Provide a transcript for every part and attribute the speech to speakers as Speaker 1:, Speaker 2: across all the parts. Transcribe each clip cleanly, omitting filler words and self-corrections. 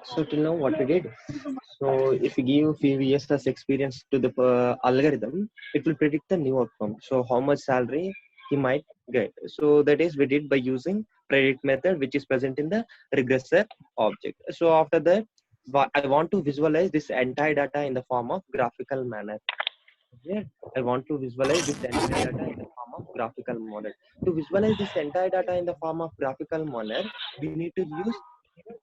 Speaker 1: So till now, what we did. So if we give few years as experience to the algorithm, it will predict the new outcome. So how much salary he might get. So that is we did by using predict method, which is present in the regressor object. So after that, I want to visualize this entire data in the form of graphical manner. Here, I want to visualize this entire data in the form of graphical model. To visualize this entire data in the form of graphical manner, we need to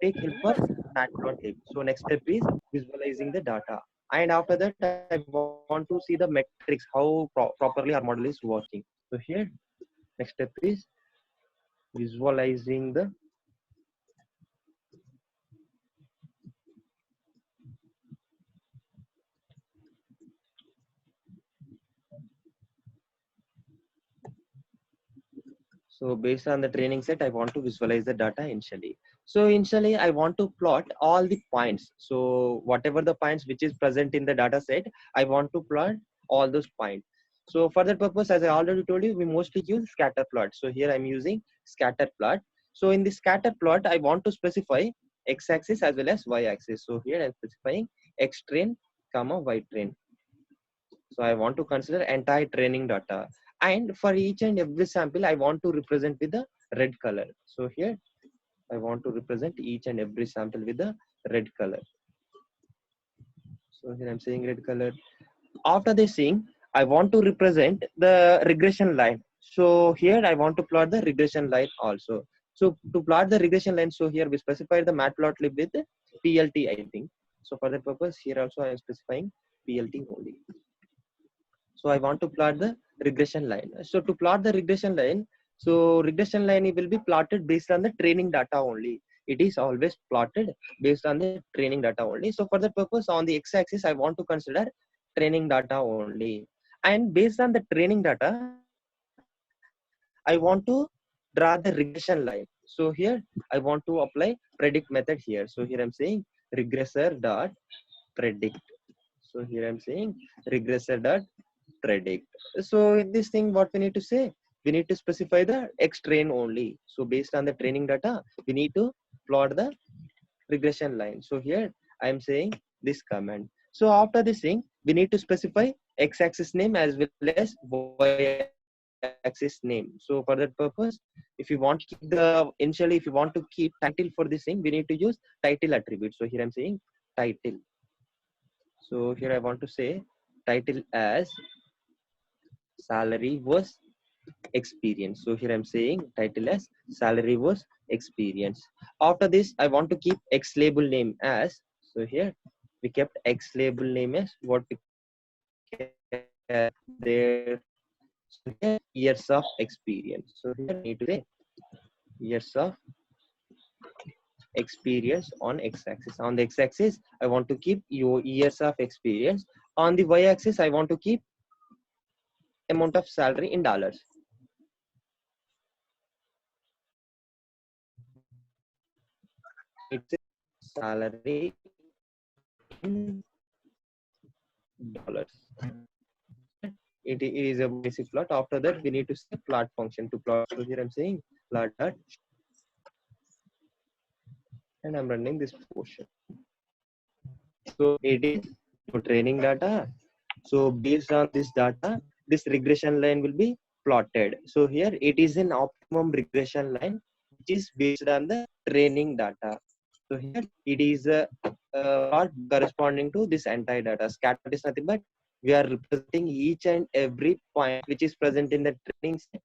Speaker 1: take help of matplotlib. So next step is visualizing the data. And after that, I want to see the metrics, how properly our model is working. So here, next step is visualizing the So based on the training set, I want to visualize the data initially. So initially, I want to plot all the points. So whatever the points which is present in the data set, I want to plot all those points. So for that purpose, as I already told you, we mostly use scatter plot. So here I'm using scatter plot. So in the scatter plot, I want to specify x-axis as well as y-axis. So here I'm specifying x train, comma y train. So I want to consider entire training data. And for each and every sample, I want to represent with the red color. So here, I want to represent each and every sample with the red color. So here I'm saying red color. After this thing, I want to represent the regression line. So here I want to plot the regression line also. So to plot the regression line, so here we specify the matplotlib with PLT, I think. So for that purpose, here also I am specifying PLT only. So I want to plot the regression line. So to plot the regression line, so regression line will be plotted based on the training data only. It is always plotted based on the training data only. So for that purpose, on the x-axis, I want to consider training data only. And based on the training data, I want to draw the regression line. So here I want to apply predict method here. So here I'm saying regressor dot predict. So here I'm saying regressor dot predict. So in this thing, what we need to say, we need to specify the X train only. So based on the training data, we need to plot the regression line. So here I am saying this command. So after this thing, we need to specify X axis name as well as Y axis name. So for that purpose, if you want to keep the initially, if you want to keep title for this thing, we need to use title attribute. So here I'm saying title. So here I want to say title as salary was experience. So here I'm saying title as salary was experience. After this, I want to keep X label name as, so here we kept X label name as what we there. So here years of experience. So here I need to say years of experience on x-axis. On the x-axis, I want to keep your years of experience. On the y-axis, I want to keep amount of salary in dollars. It's salary in dollars. It is a basic plot. After that, we need to say plot function to plot. So here I'm saying plot dot, and I'm running this portion. So it is training data. So based on this data, this regression line will be plotted. So here it is an optimum regression line, which is based on the training data. So here it is a plot corresponding to this entire data. Scatter is nothing but we are representing each and every point which is present in the training set.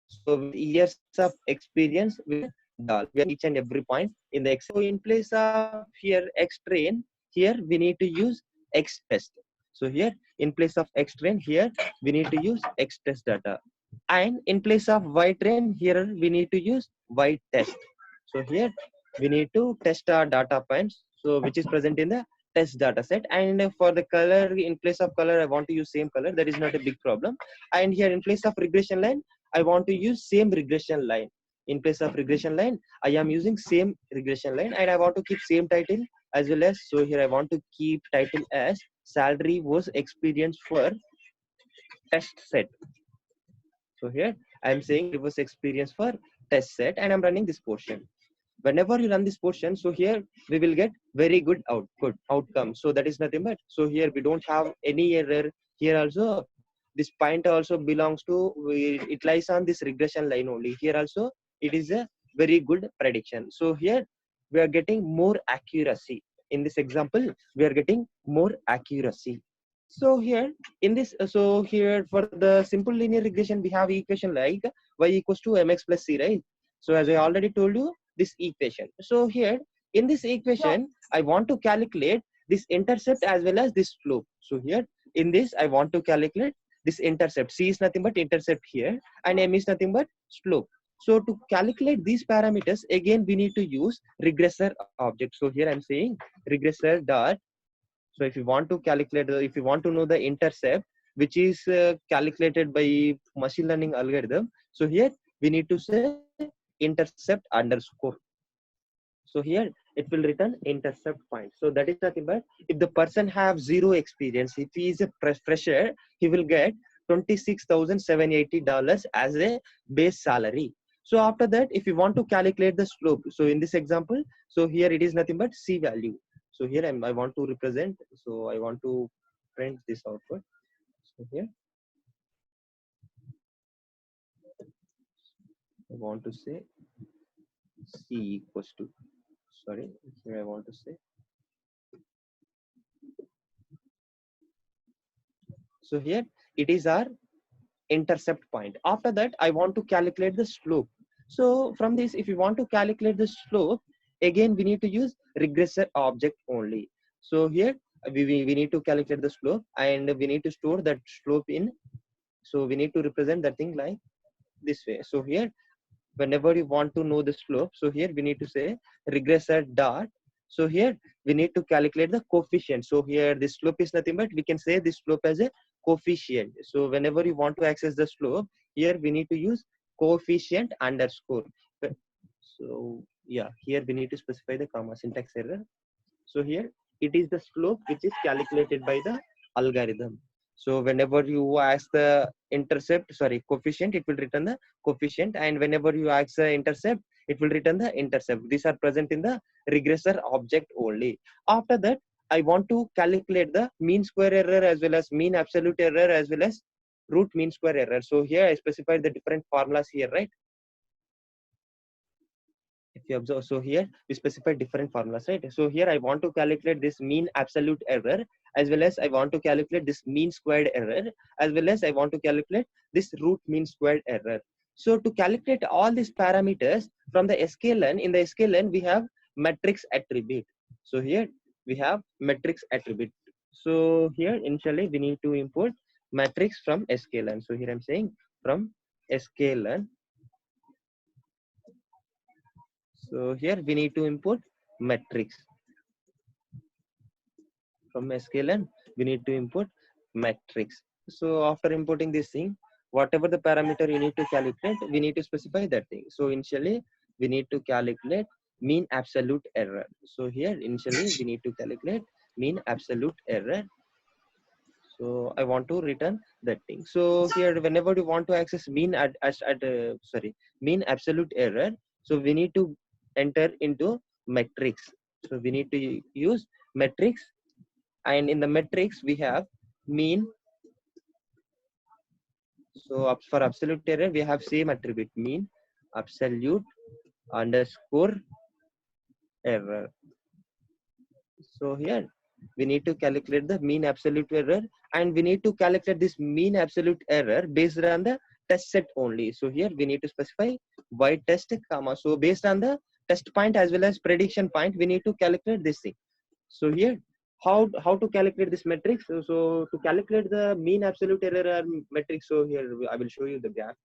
Speaker 1: So with years of experience with doll, we have each and every point in the X. So in place of here X train, here we need to use X test. So here in place of X train, here we need to use X test data. And in place of Y train, here we need to use Y test. So here we need to test our data points, so which is present in the test data set. And for the color, in place of color, I want to use same color. That is not a big problem. And here in place of regression line, I want to use same regression line. In place of regression line, I am using same regression line, and I want to keep same title as well as. So here I want to keep title as salary was experience for test set. So here I am saying it was experience for test set, and I'm running this portion. Whenever you run this portion, so here we will get very good outcome. So that is nothing but, so here we don't have any error. Here also this point also belongs to, it lies on this regression line only. Here also it is a very good prediction. So here we are getting more accuracy. In this example, we are getting more accuracy. So here in this, so here for the simple linear regression, we have equation like y equals to mx plus c, right? So as I already told you, this equation. So here in this equation, I want to calculate this intercept as well as this slope. So here in this, I want to calculate this intercept. C is nothing but intercept here, and m is nothing but slope. So to calculate these parameters, again we need to use regressor object. So here I'm saying regressor dot. So if you want to calculate, if you want to know the intercept, which is calculated by machine learning algorithm, so here we need to say intercept underscore. So here it will return intercept point. So that is nothing but, if the person have zero experience, if he is a fresher, he will get $26,780 as a base salary. So after that, if you want to calculate the slope, so in this example, so here it is nothing but C value. So here I want to represent, so I want to print this output. So here I want to say C equals to, sorry, here I want to say, so here it is our intercept point. After that, I want to calculate the slope. So from this, if you want to calculate the slope, again we need to use regressor object only. So here we need to calculate the slope, and we need to store that slope in, so we need to represent that thing like this way. So here whenever you want to know the slope, so here we need to say regressor dot. So here we need to calculate the coefficient. So here this slope is nothing but, we can say this slope as a coefficient. So whenever you want to access the slope, here we need to use coefficient underscore. So yeah, here we need to specify the comma, syntax error. So here it is the slope which is calculated by the algorithm. So whenever you ask the intercept, sorry, coefficient, it will return the coefficient, and whenever you ask the intercept, it will return the intercept. These are present in the regressor object only. After that, I want to calculate the mean square error as well as mean absolute error as well as root mean square error. So here I specified the different formulas here, right? If you observe, so here we specify different formulas, right? So here I want to calculate this mean absolute error, as well as I want to calculate this mean squared error, as well as I want to calculate this root mean squared error. So to calculate all these parameters from the sklearn, in the sklearn we have matrix attribute. So here we have matrix attribute. So here initially we need to import matrix from sklearn. So here I'm saying from sklearn. So here we need to import matrix from sklearn. We need to import matrix. So after importing this thing, whatever the parameter you need to calculate, we need to specify that thing. So initially we need to calculate mean absolute error. So here initially we need to calculate mean absolute error. So I want to return that thing. So here whenever you want to access mean mean absolute error, so we need to enter into matrix. So we need to use matrix, and in the matrix we have mean. So for absolute error we have same attribute, mean absolute underscore error. So here we need to calculate the mean absolute error, and we need to calculate this mean absolute error based on the test set only. So here we need to specify y test comma. So based on the test point as well as prediction point, we need to calculate this thing. So here how to calculate this matrix. So to calculate the mean absolute error matrix, so here I will show you the graph.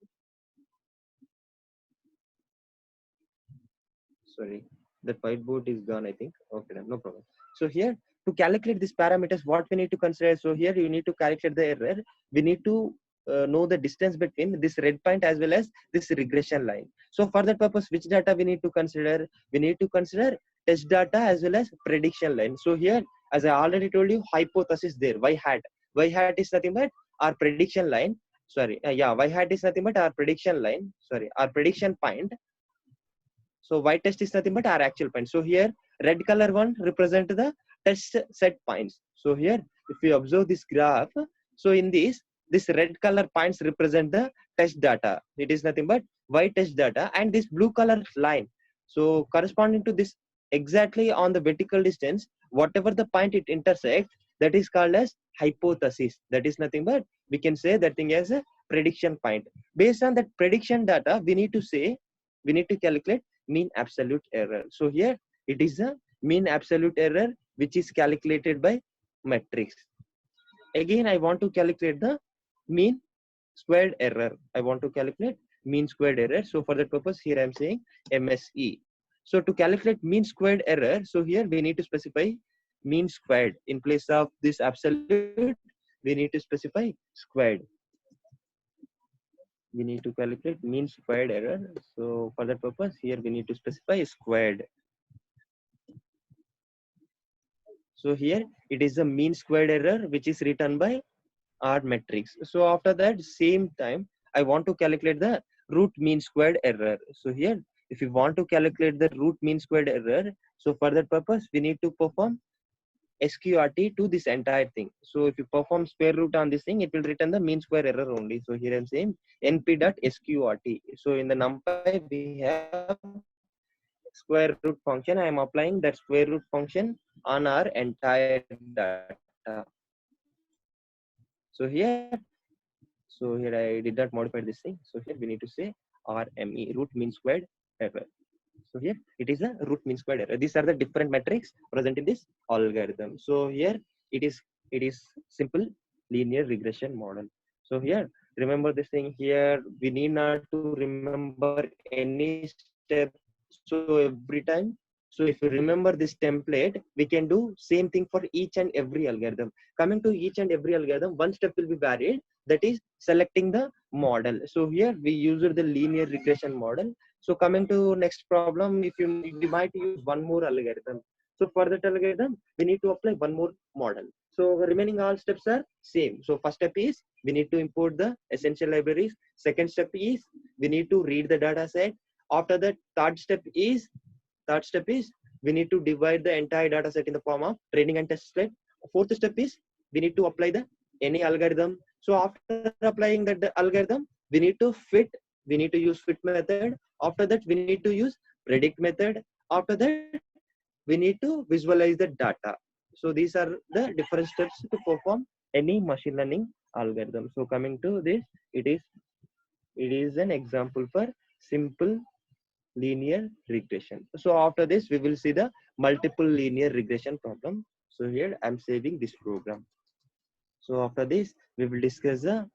Speaker 1: Sorry, that whiteboard is gone, I think. Okay, no problem. So here to calculate these parameters, what we need to consider. So here you need to calculate the error. We need to know the distance between this red point as well as this regression line. So for that purpose, which data we need to consider? We need to consider test data as well as prediction line. So here, as I already told you, hypothesis there, y hat. Y hat is nothing but our prediction line. Sorry, y hat is nothing but our prediction line. Sorry, our prediction point. So white test is nothing but our actual points. So here red color one represent the test set points. So here if you observe this graph, so in this red color points represent the test data. It is nothing but white test data, and this blue color line, so corresponding to this exactly on the vertical distance, whatever the point it intersects, that is called as hypothesis. That is nothing but we can say that thing as a prediction point. Based on that prediction data, we need to calculate mean absolute error. So here it is a mean absolute error which is calculated by matrix. Again, I want to calculate the mean squared error. I want to calculate mean squared error. So for that purpose, here I am saying MSE. So to calculate mean squared error, so here we need to specify mean squared. In place of this absolute, we need to specify squared. We need to calculate mean squared error. So for that purpose, here we need to specify squared. So here it is a mean squared error which is written by R matrix. So after that same time, I want to calculate the root mean squared error. So here, if you want to calculate the root mean squared error, so for that purpose, we need to perform SQRT to this entire thing. So if you perform square root on this thing, it will return the mean square error only. So here I'm saying np.sqrt. So in the numpy, we have square root function. I am applying that square root function on our entire data. So here I did not modify this thing. So here we need to say RME, root mean squared error. So here it is a root mean squared error. These are the different metrics present in this algorithm. So here it is simple linear regression model. So here remember this thing here, we need not to remember any step. So every time, so if you remember this template, we can do same thing for each and every algorithm. Coming to each and every algorithm, one step will be varied, that is selecting the model. So here we used the linear regression model. So coming to next problem, if we might use one more algorithm. So for that algorithm, we need to apply one more model. So remaining all steps are same. So first step is we need to import the essential libraries. Second step is we need to read the data set. After that, third step is we need to divide the entire data set in the form of training and test set. Fourth step is we need to apply the any algorithm. So after applying that algorithm, we need to use fit method. After that, we need to use predict method. After that, we need to visualize the data. So these are the different steps to perform any machine learning algorithm. So coming to this, it is an example for simple linear regression. So after this, we will see the multiple linear regression problem. So here I'm saving this program. So after this, we will discuss the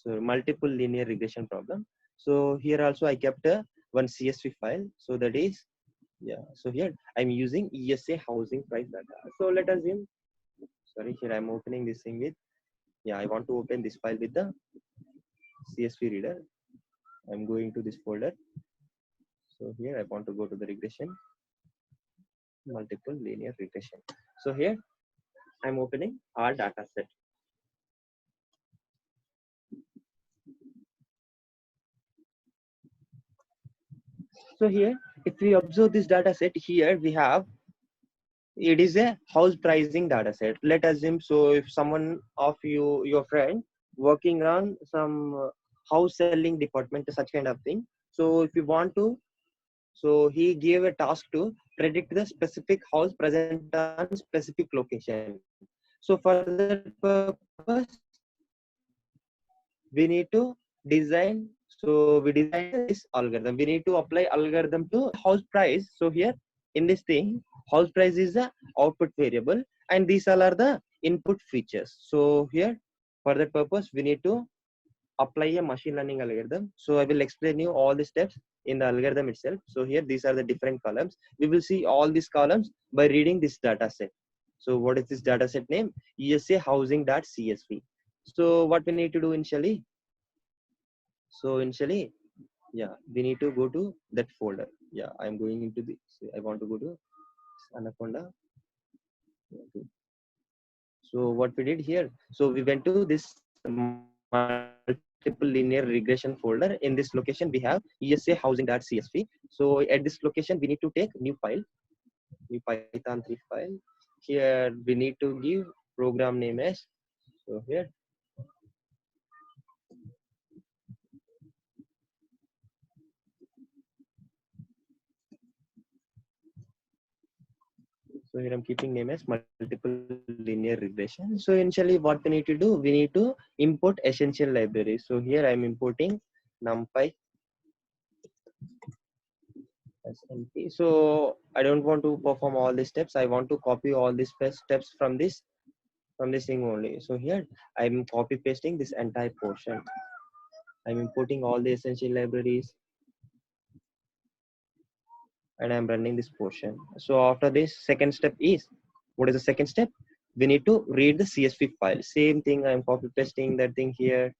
Speaker 1: multiple linear regression problem. So here also I kept one CSV file. So that is, yeah. So here I'm using ESA housing price data. So let us in. Sorry, here I'm opening this thing with. Yeah, I want to open this file with the CSV reader. I'm going to this folder. So here I want to go to the regression, multiple linear regression. So here I'm opening our data set. So here, if we observe this data set, here we have, it is a house pricing data set. Let us assume, so if someone of your friend working on some house selling department, such kind of thing. So if you want to, so he gave a task to predict the specific house present on specific location. So for that purpose, we need to design. So we design this algorithm. We need to apply algorithm to house price. So here in this thing, house price is the output variable, and these all are the input features. So here for that purpose, we need to apply a machine learning algorithm. So I will explain you all the steps in the algorithm itself. So here these are the different columns. We will see all these columns by reading this data set. So what is this data set name? ESA housing.csv. So what we need to do initially? So initially, yeah, we need to go to that folder. Yeah, I'm going into the, I want to go to Anaconda. So what we did here, so we went to this multiple multiple linear regression folder. In this location, we have ESA housing.csv. So at this location, we need to take new file, new Python 3 file. Here we need to give program name as, so here, so here I'm keeping name as multiple linear regression. So initially what we need to do, we need to import essential libraries. So here I'm importing NumPy SNP. So I don't want to perform all these steps. I want to copy all these steps from this thing only. So here I'm copy pasting this entire portion. I'm importing all the essential libraries and I'm running this portion. So after this, second step is, what is the second step? We need to read the CSV file. Same thing, I'm copy pasting that thing here.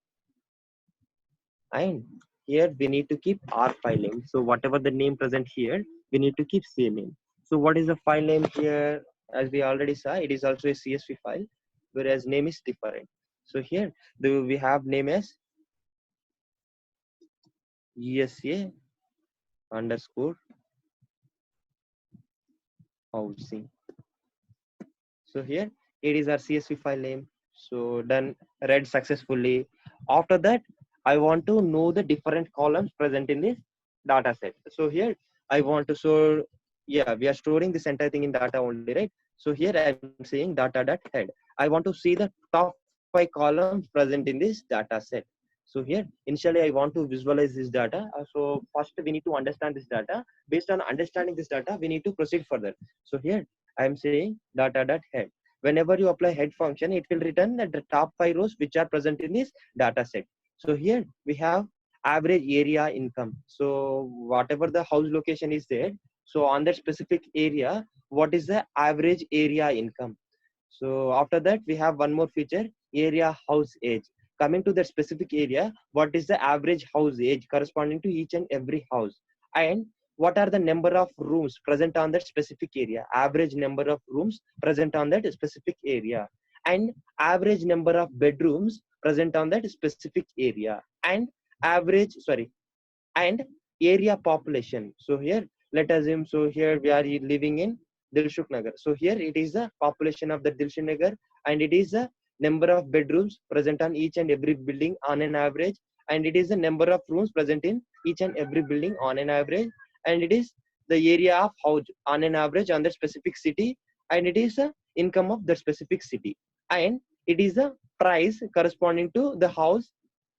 Speaker 1: And here we need to keep our file name. So whatever the name present here, we need to keep same name. So what is the file name here? As we already saw, it is also a CSV file, whereas name is different. So here we have name as ESA underscore housing. So here it is our CSV file name. So done, read successfully. After that, I want to know the different columns present in this data set. So here I want to store, yeah, we are storing this entire thing in data only, right? So here I'm saying data.head. I want to see the top 5 columns present in this data set. So here initially I want to visualize this data. So first we need to understand this data. Based on understanding this data, we need to proceed further. So here I'm saying data.head. Whenever you apply head function, it will return the top 5 rows which are present in this data set. So here we have average area income. So whatever the house location is there, so on that specific area, what is the average area income? So after that, we have one more feature, area house age. Coming to that specific area, what is the average house age corresponding to each and every house? And what are the number of rooms present on that specific area? Average number of rooms present on that specific area. And average number of bedrooms present on that specific area. And average, sorry, and area population. So here, let us assume, so here we are living in Dilshuk Nagar. So here it is the population of the Dilshuk Nagar and it is the number of bedrooms present on each and every building on an average, and it is the number of rooms present in each and every building on an average, and it is the area of house on an average on the specific city, and it is the income of the specific city, and it is the price corresponding to the house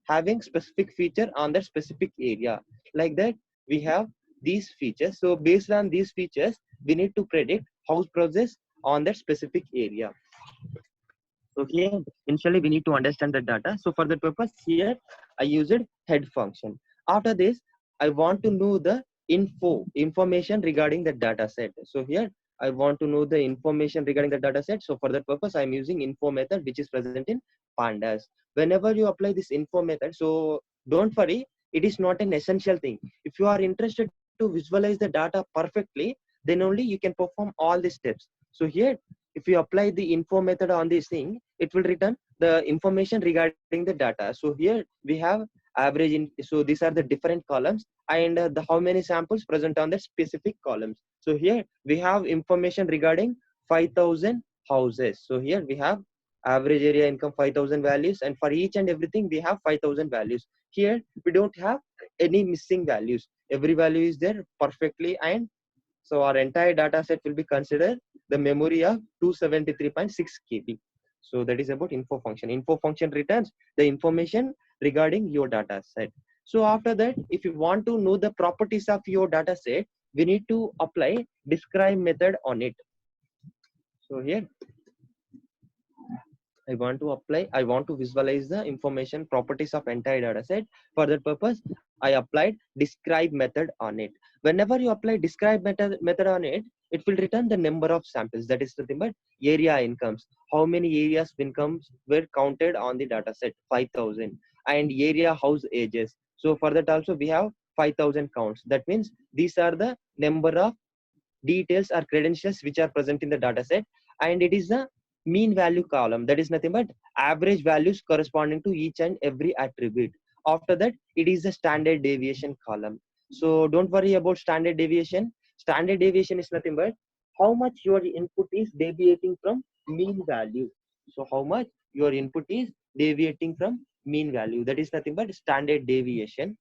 Speaker 1: having specific feature on that specific area. Like that, we have these features. So based on these features, we need to predict house prices on that specific area. So here, initially we need to understand the data. So for that purpose, here I used head function. After this, I want to know the information regarding the data set. So here I want to know the information regarding the data set. So for that purpose, I'm using info method, which is present in pandas. Whenever you apply this info method, so don't worry, it is not an essential thing. If you are interested to visualize the data perfectly, then only you can perform all these steps. So here, if you apply the info method on this thing, it will return the information regarding the data. So here we have average in, so these are the different columns and the how many samples present on the specific columns. So here we have information regarding 5,000 houses. So here we have average area income 5,000 values, and for each and everything we have 5,000 values. Here we don't have any missing values. Every value is there perfectly, and so our entire data set will be considered the memory of 273.6 KB. So that is about info function. Info function returns the information regarding your data set. So after that, if you want to know the properties of your data set, we need to apply describe method on it. So here I want to visualize the information properties of entire data set. For that purpose, I applied describe method on it. Whenever you apply describe method on it, it will return the number of samples. That is nothing but area incomes. How many areas incomes were counted on the data set? 5,000. And area house ages. So for that also we have 5,000 counts. That means these are the number of details or credentials which are present in the data set, and it is the mean value column. That is nothing but average values corresponding to each and every attribute. After that, it is the standard deviation column. So don't worry about standard deviation. Standard deviation is nothing but how much your input is deviating from mean value. So how much your input is deviating from mean value, that is nothing but standard deviation.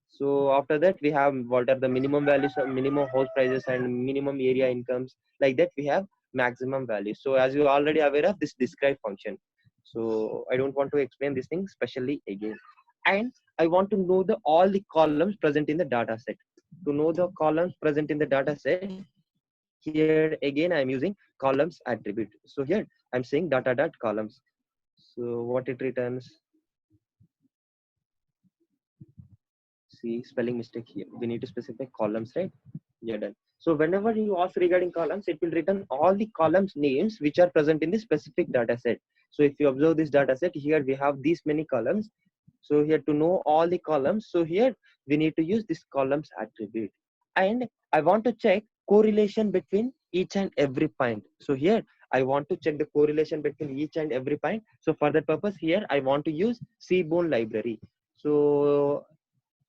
Speaker 1: So after that, we have what are the minimum values of minimum house prices and minimum area incomes. Like that, we have maximum values. So as you already aware of this describe function. So I don't want to explain this thing specially again. And I want to know the all the columns present in the data set. To know the columns present in the data set, here again I'm using columns attribute. So here I'm saying data dot columns. So what it returns, see spelling mistake here. We need to specify columns, right? Yeah, done. So whenever you ask regarding columns, it will return all the columns names which are present in the specific data set. So if you observe this data set, here we have these many columns. So here to know all the columns, so here we need to use this columns attribute. And I want to check correlation between each and every point. So here I want to check the correlation between each and every point. So for that purpose, here I want to use Seaborn library. So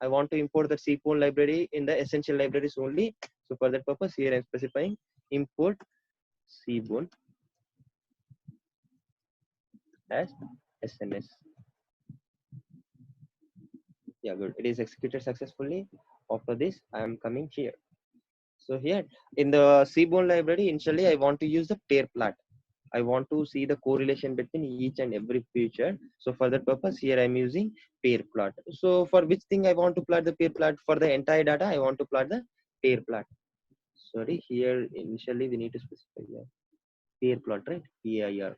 Speaker 1: I want to import the Seaborn library in the essential libraries only. So for that purpose, here I'm specifying import Seaborn as SNS. Yeah, good. It is executed successfully. After this, I am coming here. So here in the Seaborn library, initially I want to use the pair plot. I want to see the correlation between each and every feature. So for that purpose, here I'm using pair plot. So for which thing I want to plot the pair plot? For the entire data, I want to plot the pair plot. Sorry, here initially we need to specify the pair plot, right? PIR.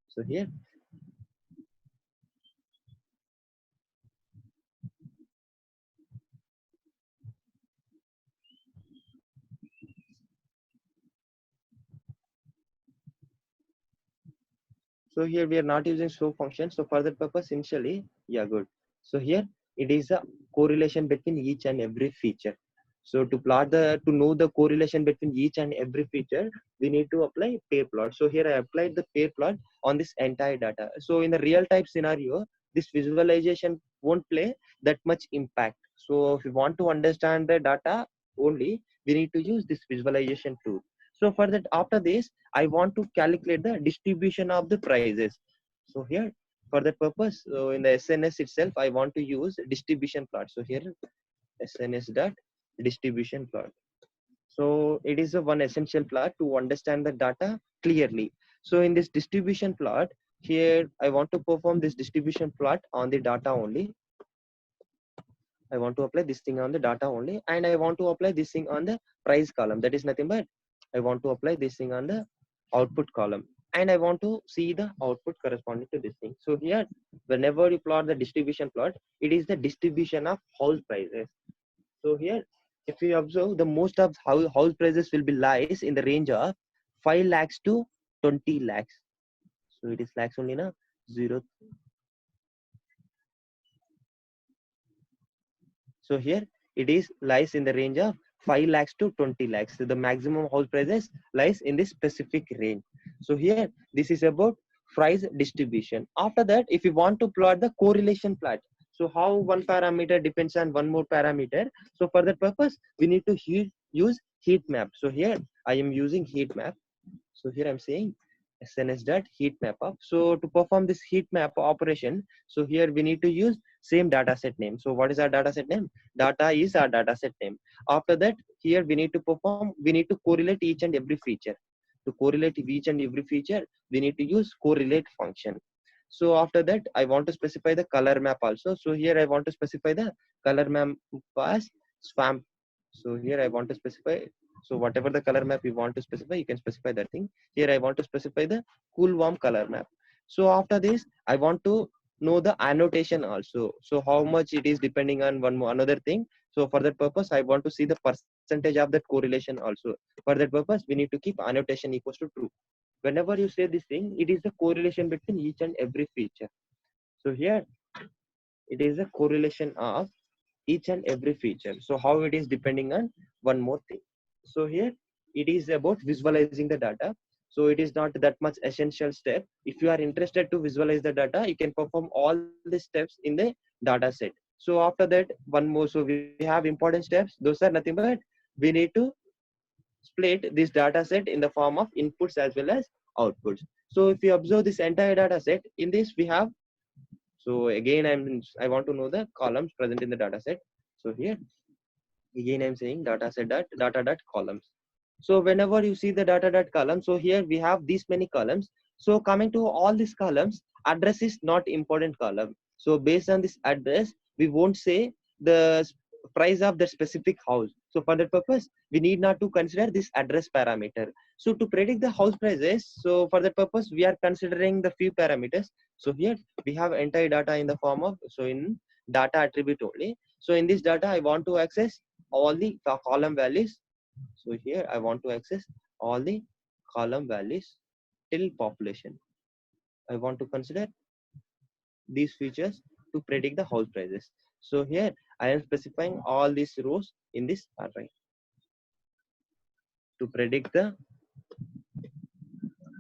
Speaker 1: So here, so here we are not using show function. So for that purpose, initially, yeah, good. So here it is a correlation between each and every feature. So to know the correlation between each and every feature, we need to apply pair plot. So here I applied the pair plot on this entire data. So in the real type scenario, this visualization won't play that much impact. So if you want to understand the data only, we need to use this visualization tool. So for that, after this, I want to calculate the distribution of the prices. So here, for that purpose, so in the SNS itself, I want to use distribution plot. So here, SNS dot distribution plot. So it is a one essential plot to understand the data clearly. So in this distribution plot, here I want to perform this distribution plot on the data only. I want to apply this thing on the data only, and I want to apply this thing on the price column. That is nothing but I want to apply this thing on the output column, and I want to see the output corresponding to this thing. So here, whenever you plot the distribution plot, it is the distribution of house prices. So here, if you observe, the most of house prices will be lies in the range of 5 lakhs to 20 lakhs. So it is lakhs only na zero. So here it is lies in the range of 5 lakhs to 20 lakhs. So the maximum house prices lies in this specific range. So here this is about price distribution. After that, if you want to plot the correlation plot, so how one parameter depends on one more parameter. So for that purpose, we need to use heat map. So here I am using heat map. So here I'm saying SNS dot heat map up. So to perform this heat map operation, so here we need to use same data set name. So what is our data set name? Data is our data set name. After that, here we need to correlate each and every feature. To correlate each and every feature, we need to use correlate function. So after that, I want to specify the color map also. So here I want to specify the color map as swamp. So here I want to specify, so whatever the color map you want to specify, you can specify that thing. Here I want to specify the cool warm color map. So after this, I want to know the annotation also. So how much it is depending on one more another thing. So for that purpose, I want to see the percentage of that correlation also. For that purpose, we need to keep annotation equals to true. Whenever you say this thing, it is the correlation between each and every feature. So here it is a correlation of each and every feature. So how it is depending on one more thing. So here it is about visualizing the data. So it is not that much essential step. If you are interested to visualize the data, you can perform all the steps in the data set. So after that, one more. So we have important steps. Those are nothing but we need to split this data set in the form of inputs as well as outputs. So if you observe this entire data set, in this we have, so again I want to know the columns present in the data set. So here again I'm saying data set dot columns. So whenever you see the data dot column, so here we have these many columns. So coming to all these columns, address is not important column. So based on this address, we won't say the price of the specific house. So for that purpose, we need not to consider this address parameter. So to predict the house prices, so for that purpose, we are considering the few parameters. So here we have entire data in the form of, so in data attribute only. So in this data, I want to access all the column values. So here I want to access all the column values till population. I want to consider these features to predict the house prices. So here I am specifying all these rows in this array to predict the,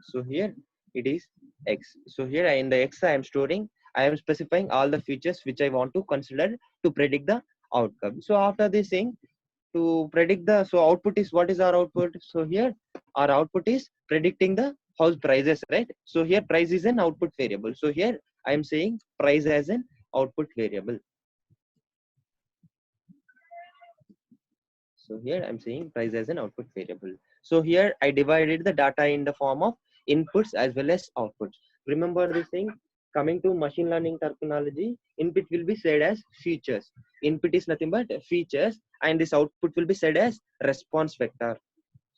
Speaker 1: so here it is X. So here in the X I am storing, I am specifying all the features which I want to consider to predict the outcome. So after this thing, to predict the, so output is, what is our output? So here our output is predicting the house prices, right? So here price is an output variable. So here I am saying price as an output variable. So here I'm saying price as an output variable. So here I divided the data in the form of inputs as well as outputs. Remember this thing, coming to machine learning terminology, input will be said as features. Input is nothing but features, and this output will be said as response vector.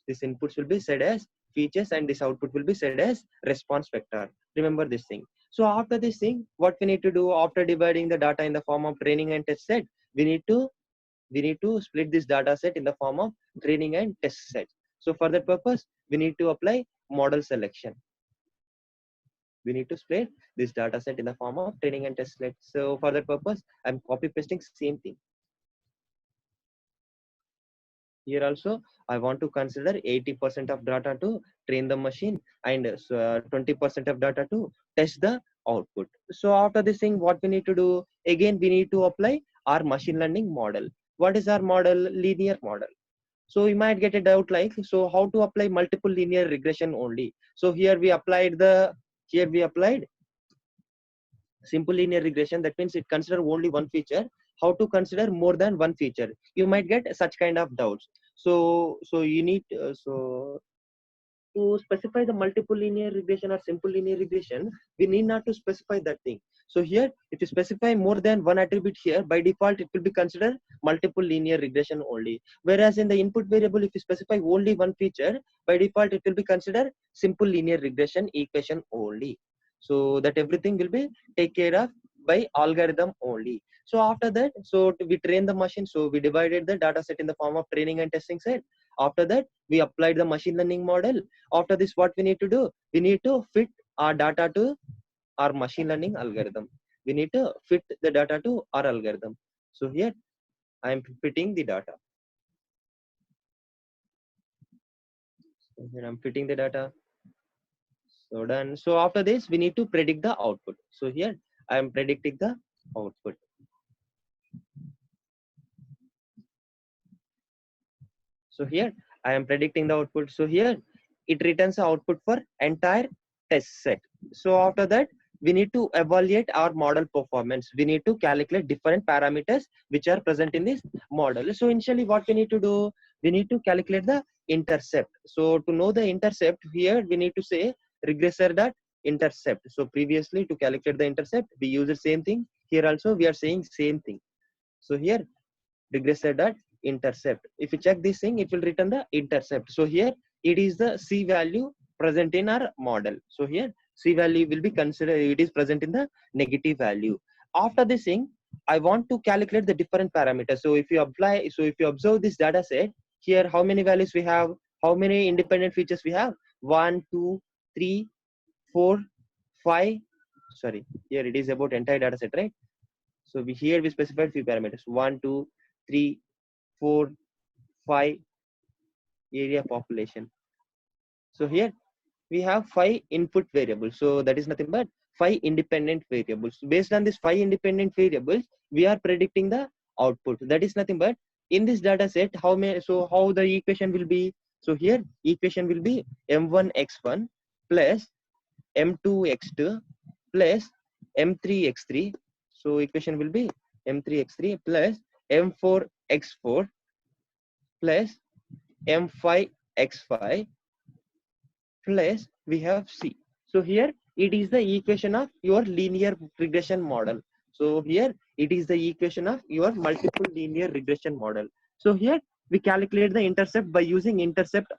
Speaker 1: This inputs will be said as features and this output will be said as response vector. Remember this thing. So after this thing, what we need to do after dividing the data in the form of training and test set, we need to split this data set in the form of training and test set. So for that purpose, we need to apply model selection. We need to split this data set in the form of training and test set. So for that purpose, I'm copy pasting same thing. Here also, I want to consider 80% of data to train the machine and 20% of data to test the output. So after this thing, what we need to do? Again, we need to apply our machine learning model. What is our model? Linear model. So you might get a doubt like, so how to apply multiple linear regression only? So here we applied simple linear regression. That means it consider only one feature. How to consider more than one feature? You might get such kind of doubts. So you need so to specify the multiple linear regression or simple linear regression, we need not to specify that thing. So here, if you specify more than one attribute here, by default, it will be considered multiple linear regression only. Whereas in the input variable, if you specify only one feature, by default, it will be considered simple linear regression equation only. So that everything will be taken care of by algorithm only. So after that, so we train the machine. So we divided the data set in the form of training and testing set. After that, we applied the machine learning model. After this, what we need to do? We need to fit our data to our machine learning algorithm. We need to fit the data to our algorithm. So here I am fitting the data. So here I'm fitting the data. So done. So after this, we need to predict the output. So here I am predicting the output. So here I am predicting the output. So here it returns the output for entire test set. So after that, we need to evaluate our model performance. We need to calculate different parameters which are present in this model. So initially what we need to do, we need to calculate the intercept. So to know the intercept here, we need to say regressor dot intercept. So previously to calculate the intercept, we use the same thing. Here also we are saying same thing. So here regressor dot intercept. If you check this thing, it will return the intercept. So here it is the C value present in our model. So here C value will be considered, it is present in the negative value. After this thing, I want to calculate the different parameters. So if you observe this data set, here how many values we have, how many independent features we have? 1, 2, 3, 4, 5. Sorry, here it is about entire data set, right? So here we specified few parameters: 1, 2, 3, 4, 5, area, population. So here we have 5 input variables. So that is nothing but 5 independent variables. Based on these 5 independent variables, we are predicting the output. That is nothing but in this data set, how many, so how the equation will be. So here equation will be m1x1 plus m2x2 plus m3x3. So equation will be m3x3 plus m4x4 plus m5x5 plus we have C. So here it is the equation of your linear regression model. So here it is the equation of your multiple linear regression model. So here we calculate the intercept by using intercept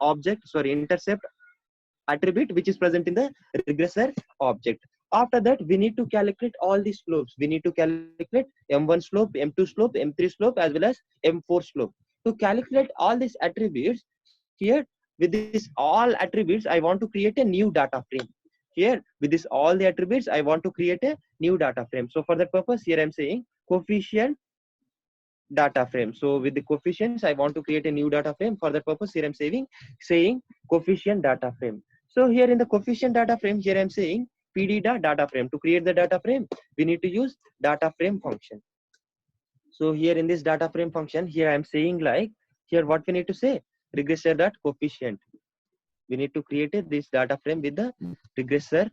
Speaker 1: attribute which is present in the regressor object. After that, we need to calculate all the slopes. We need to calculate M1 slope, M2 slope, M3 slope, as well as M4 slope. To calculate all these attributes, here with this all attributes, I want to create a new data frame. Here with this all the attributes, I want to create a new data frame. So for that purpose, here I'm saying coefficient data frame. So with the coefficients, I want to create a new data frame. For that purpose, here I'm saying coefficient data frame. So here in the coefficient data frame, here I'm saying pd data frame. To create the data frame, we need to use data frame function. So here in this data frame function, here I'm saying like here what we need to say regressor dot coefficient. We need to create this data frame with the regressor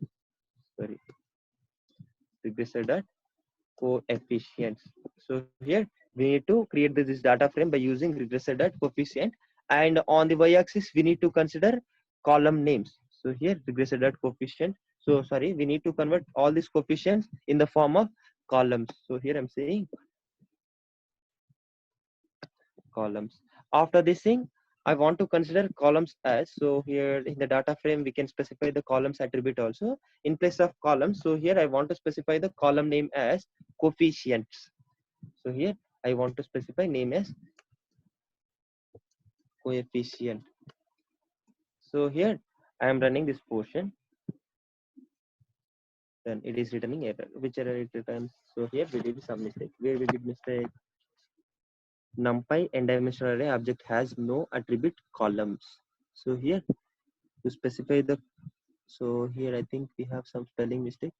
Speaker 1: dot coefficients. So here we need to create this data frame by using regressor dot coefficient, and on the y-axis we need to consider column names. So here regressor dot coefficient. So sorry, we need to convert all these coefficients in the form of columns. So here I'm saying columns. After this thing, I want to consider columns as, so here in the data frame we can specify the columns attribute also in place of columns. So here I want to specify the column name as coefficients. So here I want to specify name as coefficient. So here I am running this portion, then it is returning error. Which error it returns? So here we did some mistake. Where we did mistake? NumPy n-dimensional array object has no attribute columns. So here to specify the, so here I think we have some spelling mistake.